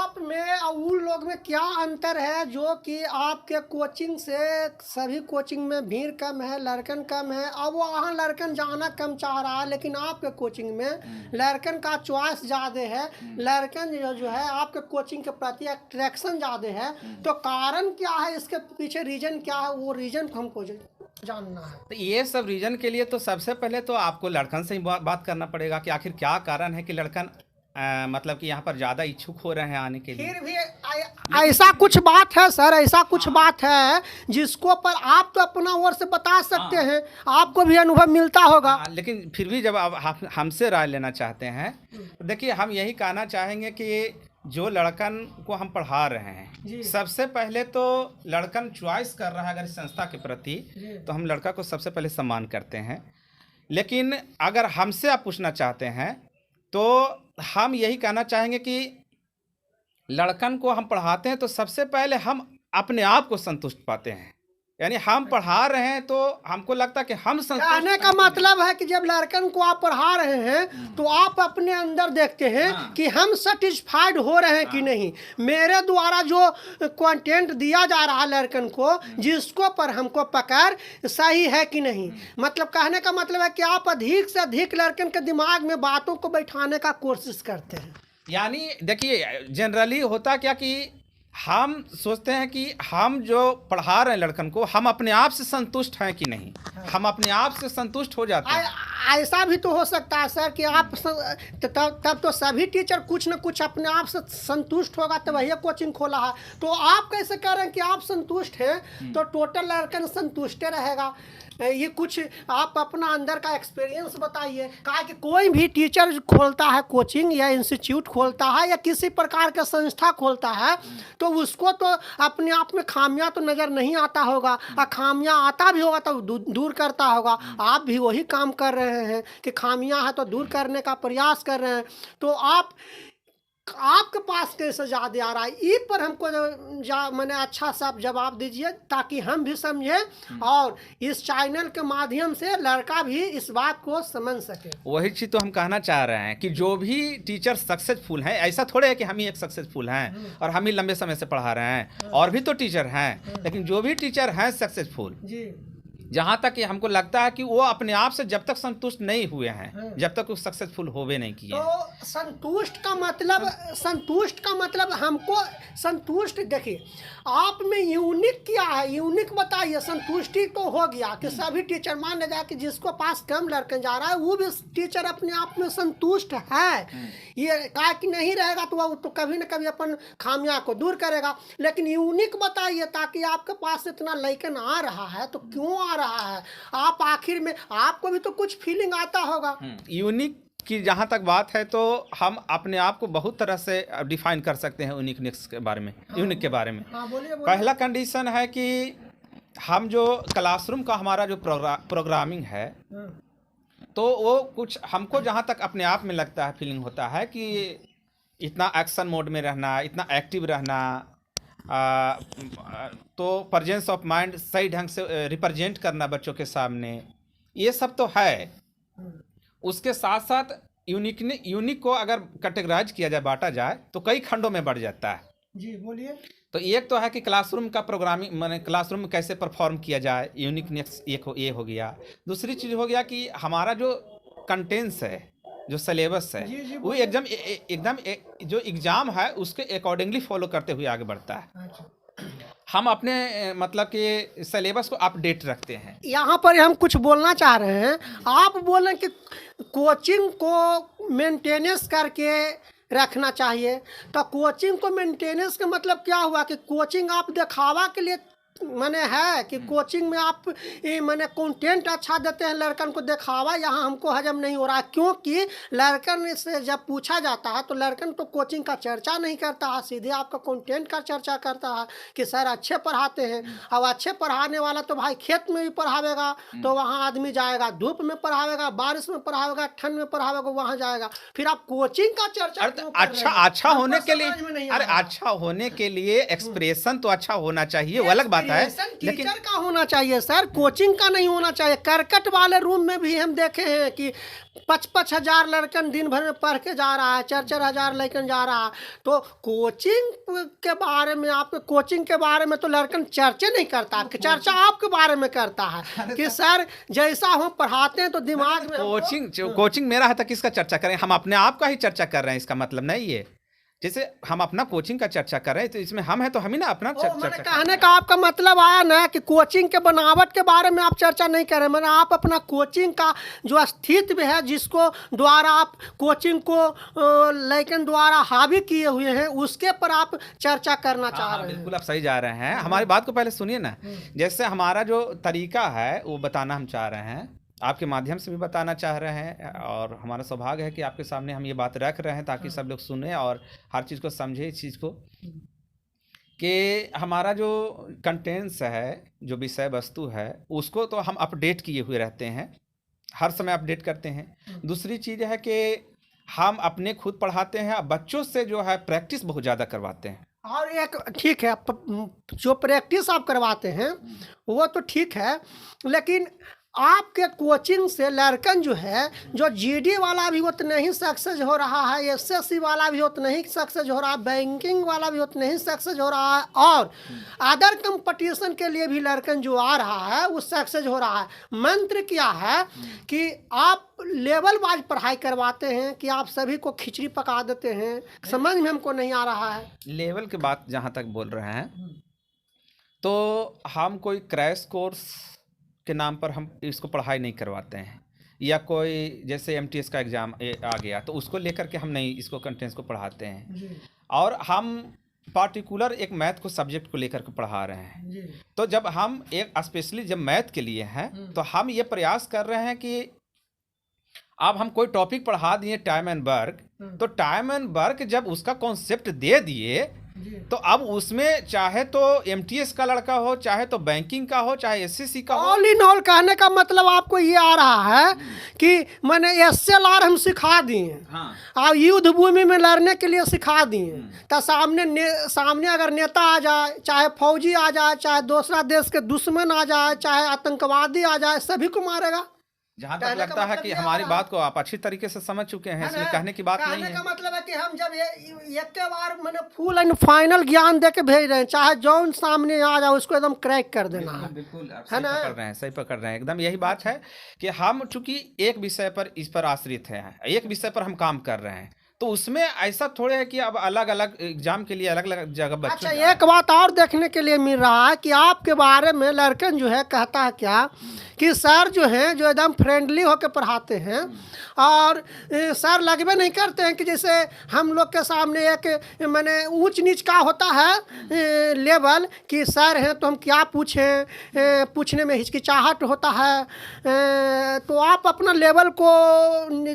आप में और उन लोग में क्या अंतर है जो कि आपके कोचिंग से सभी कोचिंग में भीड़ कम है, लड़कन कम है, और वो वहाँ लड़कन जाना कम चाह रहा है, लेकिन आपके कोचिंग में लड़कन का चॉइस ज़्यादा है, लड़कन जो है आपके कोचिंग के प्रति अट्रैक्शन ज़्यादा है। तो कारण क्या है, इसके पीछे रीजन क्या है, वो रीजन को हमको जानना है। तो ये सब रीजन के लिए तो सबसे पहले तो आपको लड़कन से ही बात करना पड़ेगा कि आखिर क्या कारण है कि लड़कन मतलब कि यहाँ पर ज़्यादा इच्छुक हो रहे हैं आने के लिए। फिर भी ऐसा कुछ बात है सर, ऐसा कुछ बात है जिसको पर आप तो अपना ओर से बता सकते हैं, आपको भी अनुभव मिलता होगा। लेकिन फिर भी जब आप हमसे राय लेना चाहते हैं तो देखिए, हम यही कहना चाहेंगे कि जो लड़कन को हम पढ़ा रहे हैं, सबसे पहले तो लड़कन चॉइस कर रहा है अगर इस संस्था के प्रति, तो हम लड़का को सबसे पहले सम्मान करते हैं। लेकिन अगर हमसे आप पूछना चाहते हैं तो हम यही कहना चाहेंगे कि लड़कन को हम पढ़ाते हैं तो सबसे पहले हम अपने आप को संतुष्ट पाते हैं। यानी हम पढ़ा रहे हैं तो हमको लगता है कि हम संतुष्ट। कहने का मतलब है कि जब लड़कन को आप पढ़ा रहे हैं तो आप अपने अंदर देखते हैं कि हम सेटिस्फाइड हो रहे हैं कि नहीं, मेरे द्वारा जो कंटेंट दिया जा रहा है लड़कन को, जिसको पर हमको पकड़ सही है कि नहीं। मतलब कहने का मतलब है कि आप अधिक से अधिक लड़कन के दिमाग में बातों को बैठाने का कोशिश करते हैं। यानी देखिए, जनरली होता क्या कि हम सोचते हैं कि हम जो पढ़ा रहे हैं लड़कन को, हम अपने आप से संतुष्ट हैं कि नहीं। हम अपने आप से संतुष्ट हो जाते हैं। ऐसा भी तो हो सकता है सर कि आप तब तो सभी टीचर कुछ न कुछ अपने आप से संतुष्ट होगा तब वही कोचिंग खोला है। तो आप कैसे कह रहे हैं कि आप संतुष्ट हैं तो टोटल लड़कन संतुष्ट रहेगा? ये कुछ आप अपना अंदर का एक्सपीरियंस बताइए। कहा कि कोई भी टीचर खोलता है कोचिंग या इंस्टीट्यूट खोलता है या किसी प्रकार का संस्था खोलता है तो उसको तो अपने आप में खामियां तो नज़र नहीं आता होगा, और खामियां आता भी होगा तो दूर करता होगा। आप भी वही काम कर रहे हैं कि खामियां है तो दूर करने का प्रयास कर रहे हैं। तो आपके पास कैसे ज़्यादा आ रहा है, इस पर हमको मैंने अच्छा सा जवाब दीजिए ताकि हम भी समझें और इस चैनल के माध्यम से लड़का भी इस बात को समझ सके। वही चीज़ तो हम कहना चाह रहे हैं कि जो भी टीचर सक्सेसफुल हैं, ऐसा थोड़े है कि हम ही एक सक्सेसफुल हैं और हम ही लंबे समय से पढ़ा रहे हैं, और भी तो टीचर हैं। लेकिन जो भी टीचर हैं सक्सेसफुल, जहाँ तक कि हमको लगता है कि वो अपने आप से जब तक संतुष्ट नहीं हुए हैं, जब तक वो सक्सेसफुल होवे नहीं किए। तो संतुष्ट का मतलब हमको संतुष्ट, देखिए आप में यूनिक क्या है, यूनिक बताइए। संतुष्टि तो हो गया कि सभी टीचर, मान लिया कि जिसको पास कम लड़कन जा रहा है वो भी टीचर अपने आप में संतुष्ट है। ये कहा कि नहीं रहेगा तो वो तो कभी न कभी अपन खामियां को दूर करेगा। लेकिन यूनिक बताइए ताकि आपके पास इतना लड़कन आ रहा है तो क्यों आ रहा है, आप आखिर में आपको भी तो कुछ फीलिंग आता होगा। यूनिक की जहाँ तक बात है तो हम अपने आप को बहुत तरह से डिफाइन कर सकते हैं यूनिकनेस के बारे में। यूनिक के बारे में बोलिए। पहला कंडीशन है कि हम जो क्लासरूम का हमारा जो प्रोग्रामिंग है तो वो कुछ हमको जहाँ तक अपने आप में लगता है, फीलिंग होता है कि इतना एक्शन मोड में रहना, इतना एक्टिव रहना, तो प्रेजेंस ऑफ माइंड सही ढंग से रिप्रेजेंट करना बच्चों के सामने, ये सब तो है। उसके साथ साथ यूनिक को अगर कैटेगराइज किया जाए, बांटा जाए तो कई खंडों में बढ़ जाता है। जी बोलिए। तो एक तो है कि क्लासरूम का प्रोग्रामिंग, माने क्लासरूम में कैसे परफॉर्म किया जाए, यूनिकनेस ये हो गया। दूसरी चीज़ हो गया कि हमारा जो कंटेंट्स है, जो सिलेबस है, वो एकदम जो एग्ज़ाम है उसके अकॉर्डिंगली फॉलो करते हुए आगे बढ़ता है। हम अपने मतलब कि सिलेबस को अपडेट रखते हैं। यहाँ पर हम कुछ बोलना चाह रहे हैं। आप बोल रहे हैं कि कोचिंग को मेंटेनेंस करके रखना चाहिए, तो कोचिंग को मेंटेनेंस का मतलब क्या हुआ कि कोचिंग आप दिखावा के लिए मैंने है कि कोचिंग में आप मैंने कंटेंट अच्छा देते हैं, लड़कन को दिखावा यहाँ हमको हजम नहीं हो रहा है। क्योंकि लड़कन से जब पूछा जाता है तो लड़कन तो कोचिंग का चर्चा नहीं करता है, सीधे आपका कंटेंट का चर्चा करता है कि सर अच्छे पढ़ाते हैं। अब अच्छे पढ़ाने वाला तो भाई खेत में भी पढ़ावेगा तो वहाँ आदमी जाएगा, धूप में पढ़ावेगा, बारिश में पढ़ावेगा, ठंड में पढ़ावेगा, वहाँ जाएगा। फिर आप कोचिंग का चर्चा अच्छा होने के लिए, अरे अच्छा होने के लिए एक्सप्रेशन तो अच्छा होना चाहिए, वो अलग बात है, टीचर का होना चाहिए सर, कोचिंग का नहीं होना चाहिए। करकट वाले रूम में भी हम देखे हैं कि 5-5 हजार लड़कन दिन भर में पढ़ के जा रहा है, 4-4 हजार लड़कन जा रहा है। तो कोचिंग के बारे में, आपके कोचिंग के बारे में तो लड़कन चर्चा नहीं करता, चर्चा आपके बारे में करता है कि सर जैसा हम पढ़ाते हैं तो दिमाग में। कोचिंग मेरा है तो किसका चर्चा करें? हम अपने आप का ही चर्चा कर रहे हैं, इसका मतलब नहीं है। जैसे हम अपना कोचिंग का चर्चा कर रहे हैं तो इसमें हम हैं तो हम ही ना अपना चर्चा। कहने का आपका मतलब आया ना कि कोचिंग के बनावट के बारे में आप चर्चा नहीं कर रहे, मैंने आप अपना कोचिंग का जो अस्तित्व है, जिसको द्वारा आप कोचिंग को लेकिन द्वारा हावी किए हुए हैं, उसके पर आप चर्चा करना चाह रहे हैं। बिल्कुल आप सही जा रहे हैं। हमारी बात को पहले सुनिए ना। जैसे हमारा जो तरीका है वो बताना हम चाह रहे हैं, आपके माध्यम से भी बताना चाह रहे हैं, और हमारा सौभाग्य है कि आपके सामने हम ये बात रख रहे हैं ताकि सब लोग सुने और हर चीज़ को समझे। इस चीज़ को कि हमारा जो कंटेंट्स है, जो विषय वस्तु है, उसको तो हम अपडेट किए हुए रहते हैं, हर समय अपडेट करते हैं। दूसरी चीज़ है कि हम अपने खुद पढ़ाते हैं, बच्चों से जो है प्रैक्टिस बहुत ज़्यादा करवाते हैं। और एक ठीक है, जो प्रैक्टिस आप करवाते हैं वो तो ठीक है, लेकिन आपके कोचिंग से लड़कन जो है, जो जीडी वाला भी उतना ही सक्सेस हो रहा है, एसएससी वाला भी उतना ही सक्सेस हो रहा है, बैंकिंग वाला भी उतना ही सक्सेस हो रहा है, और अदर कंपटीशन के लिए भी लड़कन जो आ रहा है वो सक्सेस हो रहा है। मंत्र क्या है कि आप लेवल वाइज पढ़ाई करवाते हैं कि आप सभी को खिचड़ी पका देते हैं? समझ में हमको नहीं आ रहा है। लेवल की बात जहाँ तक बोल रहे हैं, तो हम कोई क्रैश कोर्स के नाम पर हम इसको पढ़ाई नहीं करवाते हैं, या कोई जैसे एमटीएस का एग्ज़ाम आ गया तो उसको लेकर के हम नहीं इसको कंटेंट्स को पढ़ाते हैं। और हम पार्टिकुलर एक मैथ को सब्जेक्ट को लेकर के पढ़ा रहे हैं। तो जब हम एक स्पेशली जब मैथ के लिए हैं तो हम ये प्रयास कर रहे हैं कि अब हम कोई टॉपिक पढ़ा दिए टाइम एंड वर्क, तो टाइम एंड वर्क जब उसका कॉन्सेप्ट दे दिए तो अब उसमें चाहे तो एमटीएस का लड़का हो, चाहे तो बैंकिंग का हो, चाहे एसएससी का हो, ऑल इन ऑल कहने का मतलब आपको ये आ रहा है कि मैंने एसएलआर हम सिखा दिए, और युद्ध भूमि में लड़ने के लिए सिखा दिए, तो सामने अगर नेता आ जाए, चाहे फौजी आ जाए, चाहे दूसरा देश के दुश्मन आ जाए, चाहे आतंकवादी आ जाए, सभी को मारेगा। जहाँ तक लगता है कि हमारी बात को आप अच्छी तरीके से समझ चुके हैं, इसमें कहने की बात नहीं है। कहने का मतलब है कि हम जब एक के बार मैंने फुल एंड फाइनल ज्ञान दे के भेज रहे हैं, चाहे जौन सामने आ जाए उसको एकदम क्रैक कर देना है। बिल्कुल है ना, पकड़ रहे हैं, सही पकड़ रहे हैं, एकदम यही बात है कि हम चूंकि एक विषय पर इस पर आश्रित हैं, एक विषय पर हम काम कर रहे हैं, तो उसमें ऐसा थोड़े है कि अब अलग अलग एग्जाम के लिए अलग अलग जगह बच्चों। अच्छा, एक बात और देखने के लिए मिल रहा है कि आपके बारे में लड़कन जो है कहता है क्या कि सर जो है जो एकदम फ्रेंडली होकर पढ़ाते हैं, और सर लगभग नहीं करते हैं कि जैसे हम लोग के सामने एक मैंने ऊंच नीच का होता है लेवल कि सर हैं तो हम क्या पूछें, पूछने में हिचकिचाहट होता है। तो आप अपना लेवल को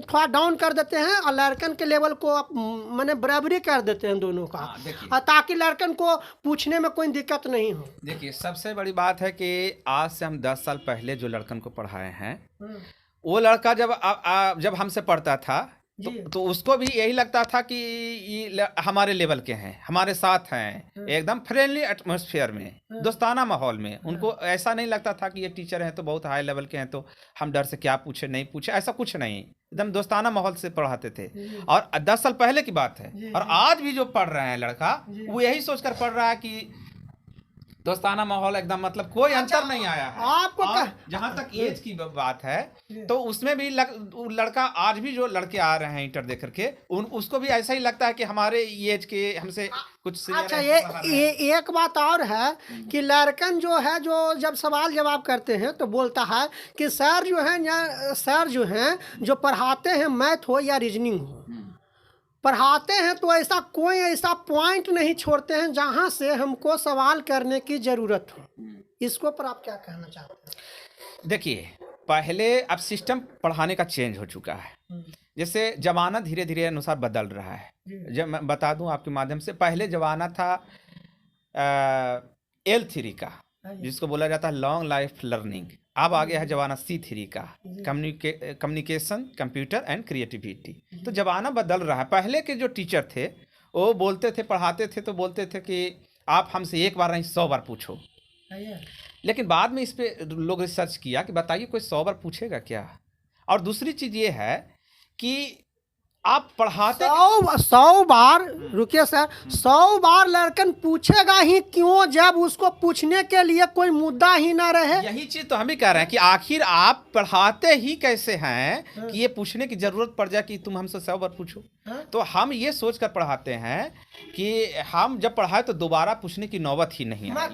थोड़ा डाउन कर देते हैं और लड़कन के लेवल को आप मैंने बराबरी कर देते हैं दोनों का, ताकि लड़कन को पूछने में कोई दिक्कत नहीं हो। देखिए, सबसे बड़ी बात है कि आज से हम 10 साल पहले जो लड़कन को पढ़ाए हैं, वो लड़का जब हमसे पढ़ता था तो उसको भी यही लगता था कि ये हमारे लेवल के हैं, हमारे साथ हैं, एकदम फ्रेंडली एटमॉस्फेयर में, दोस्ताना माहौल में। उनको ऐसा नहीं लगता था कि ये टीचर हैं तो बहुत हाई लेवल के हैं तो हम डर से क्या पूछे नहीं पूछे, ऐसा कुछ नहीं, एकदम दोस्ताना माहौल से पढ़ाते थे। और 10 साल पहले की बात है, और आज भी जो पढ़ रहे हैं लड़का वो यही सोचकर पढ़ रहा है कि दोस्ताना माहौल एकदम, मतलब कोई अंतर नहीं आया है। आपको जहाँ तक एज की बात है तो उसमें भी लड़का आज भी जो लड़के आ रहे हैं इंटर दे करके उसको भी ऐसा ही लगता है कि हमारे एज के हमसे कुछ। अच्छा, एक बात और है कि लड़कन जो है जो जब सवाल जवाब करते हैं तो बोलता है कि सर जो हैं जो पढ़ाते हैं मैथ हो या रीजनिंग हो, पढ़ाते हैं तो ऐसा कोई ऐसा पॉइंट नहीं छोड़ते हैं जहां से हमको सवाल करने की ज़रूरत हो। इसको पर आप क्या कहना चाहते हैं? देखिए, पहले अब सिस्टम पढ़ाने का चेंज हो चुका है, जैसे ज़माना धीरे धीरे अनुसार बदल रहा है। जब मैं बता दूं आपके माध्यम से, पहले ज़माना था L3 का, जिसको बोला जाता है लॉन्ग लाइफ लर्निंग। अब आ गया है जमाना C3 का, कम्युनिकेशन, कंप्यूटर एंड क्रिएटिविटी। तो जमाना बदल रहा है। पहले के जो टीचर थे वो बोलते थे, पढ़ाते थे तो बोलते थे कि आप हमसे एक बार नहीं 100 बार पूछो, लेकिन बाद में इस पे लोग रिसर्च किया कि बताइए कोई 100 बार पूछेगा क्या। और दूसरी चीज ये है कि आप पढ़ाते 100 बार, रुकिए सर, 100 बार लड़कन पूछेगा ही क्यों जब उसको पूछने के लिए कोई मुद्दा ही ना रहे। यही चीज तो हम भी कह रहे हैं कि आखिर आप पढ़ाते ही कैसे हैं कि ये पूछने की जरूरत पड़ जाए कि तुम हमसे 100 बार पूछो। तो हम ये सोच कर पढ़ाते हैं कि हम जब पढ़ाए तो दोबारा पूछने की नौबत ही नहीं आए।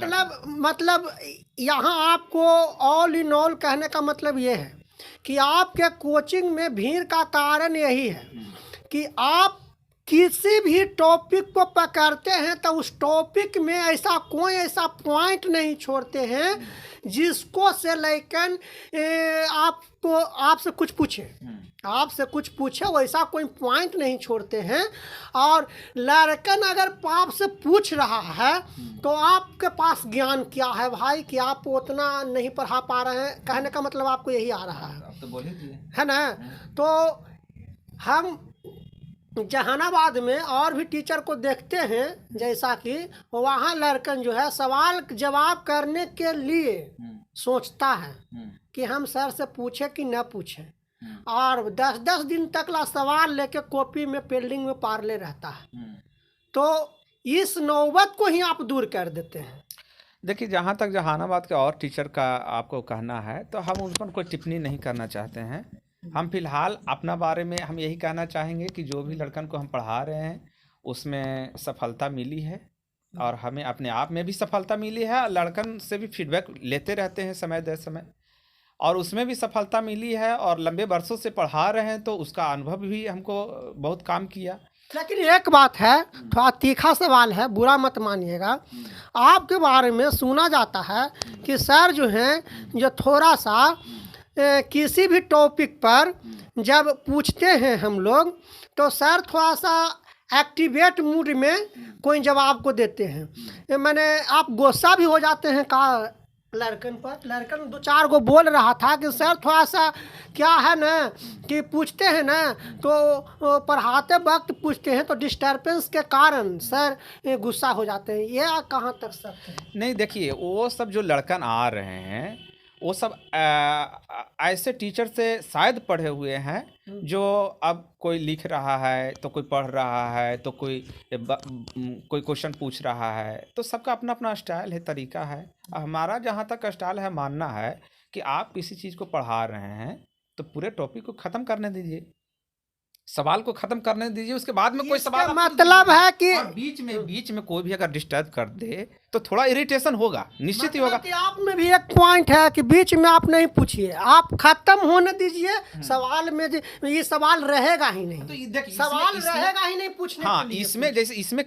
मतलब यहाँ आपको ऑल इन ऑल कहने का मतलब ये है कि आपके कोचिंग में भीड़ का कारण यही है कि आप किसी भी टॉपिक को पकड़ते हैं तो उस टॉपिक में ऐसा पॉइंट नहीं छोड़ते हैं जिसको से लेकिन आपसे कुछ पूछे वैसा कोई पॉइंट नहीं छोड़ते हैं। और लड़कन अगर आपसे पूछ रहा है तो आपके पास ज्ञान क्या है भाई कि आप उतना नहीं पढ़ा पा रहे हैं, कहने का मतलब आपको यही आ रहा है, तो बोलिए है ना। तो हम जहानाबाद में और भी टीचर को देखते हैं जैसा कि वहाँ लड़कन जो है सवाल जवाब करने के लिए सोचता है कि हम सर से पूछे कि न पूछे, और 10-10 दिन तक ला सवाल लेके कॉपी में पेंडिंग में पारले रहता है। तो इस नौबत को ही आप दूर कर देते हैं। देखिए, जहाँ तक जहानाबाद के और टीचर का आपको कहना है तो हम उन पर कोई टिप्पणी नहीं करना चाहते हैं। हम फिलहाल अपना बारे में हम यही कहना चाहेंगे कि जो भी लड़कन को हम पढ़ा रहे हैं उसमें सफलता मिली है और हमें अपने आप में भी सफलता मिली है। लड़कन से भी फीडबैक लेते रहते हैं समय दर समय, और उसमें भी सफलता मिली है और लंबे वर्षों से पढ़ा रहे हैं तो उसका अनुभव भी हमको बहुत काम किया। लेकिन एक बात है, थोड़ा तीखा सवाल है, बुरा मत मानिएगा। आपके बारे में सुना जाता है कि सर जो हैं जो थोड़ा सा किसी भी टॉपिक पर जब पूछते हैं हम लोग तो सर थोड़ा सा एक्टिवेट मूड में कोई जवाब को देते हैं। मैंने आप गुस्सा भी हो जाते हैं का लड़कन पर? लड़कन 2-4 गो बोल रहा था कि सर थोड़ा सा क्या है ना कि पूछते हैं ना तो पढ़ाते वक्त पूछते हैं तो डिस्टर्बेंस के कारण सर गुस्सा हो जाते हैं। ये कहाँ तक सत्य है? नहीं, देखिए, वो सब जो लड़कन आ रहे हैं वो सब ऐसे टीचर से शायद पढ़े हुए हैं जो अब कोई लिख रहा है तो कोई पढ़ रहा है तो कोई क्वेश्चन पूछ रहा है, तो सबका अपना अपना स्टाइल है, तरीका है। हमारा जहाँ तक स्टाइल है, मानना है कि आप किसी चीज़ को पढ़ा रहे हैं तो पूरे टॉपिक को ख़त्म करने दीजिए, सवाल को खत्म करने दीजिए, उसके बाद में कोई सवाल मतलब है कि बीच में कोई भी अगर डिस्टर्ब कर दे तो थोड़ा इरिटेशन होगा, निश्चित ही होगा। कि आप में भी एक पॉइंट है कि बीच में आप नहीं पूछिए, आप खत्म होने दीजिए सवाल में, ये सवाल रहेगा ही नहीं, तो सवाल रहेगा ही नहीं पूछने हाँ, के लिए। इसमें जैसे इसमें